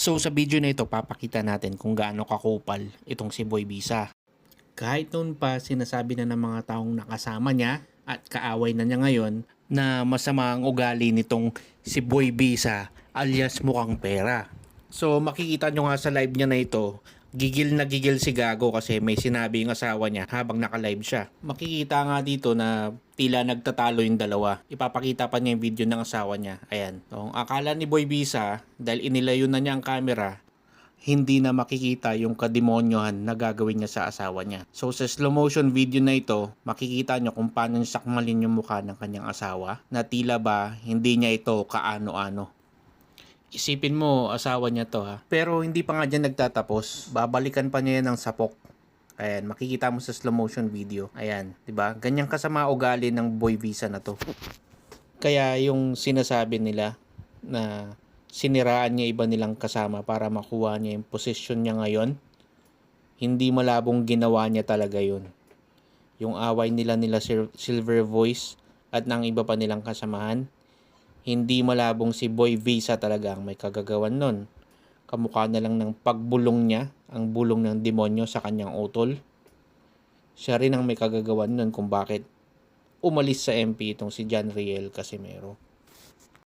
So sa video na ito, papakita natin kung gaano kakupal itong si Boy Bisa. Kahit noon pa sinasabi na ng mga taong nakasama niya at kaaway na niya ngayon na masama ang ugali nitong si Boy Bisa alias mukhang pera. So makikita nyo nga sa live niya na ito, gigil na gigil si Gago kasi may sinabi yung asawa niya habang naka-live siya. Makikita nga dito na tila nagtatalo yung dalawa. Ipapakita pa niya yung video ng asawa niya. Ayan. So, akala ni Boy Bisa, dahil inilayo na niya ang camera, hindi na makikita yung kademonyohan na gagawin niya sa asawa niya. So sa slow motion video na ito, makikita nyo kung paano sakmalin yung mukha ng kanyang asawa na tila ba hindi niya ito kaano-ano. Isipin mo, asawa niya to ha. Pero hindi pa nga dyan nagtatapos. Babalikan pa niya yan ng sapok. Ayan, makikita mo sa slow motion video. Ayan, 'di ba? Ganyang kasama ugali ng Boy Bisa na to. Kaya yung sinasabi nila na siniraan niya iba nilang kasama para makuha niya yung posisyon niya ngayon, hindi malabong ginawa niya talaga yun. Yung away nila Silver Voice at ng iba pa nilang kasamahan, hindi malabong si Boy Bisa talaga ang may kagagawan nun. Kamukha na lang ng pagbulong niya, ang bulong ng demonyo sa kanyang utol. Siya rin ang may kagagawan nun kung bakit umalis sa MP itong si John Riel Casimero.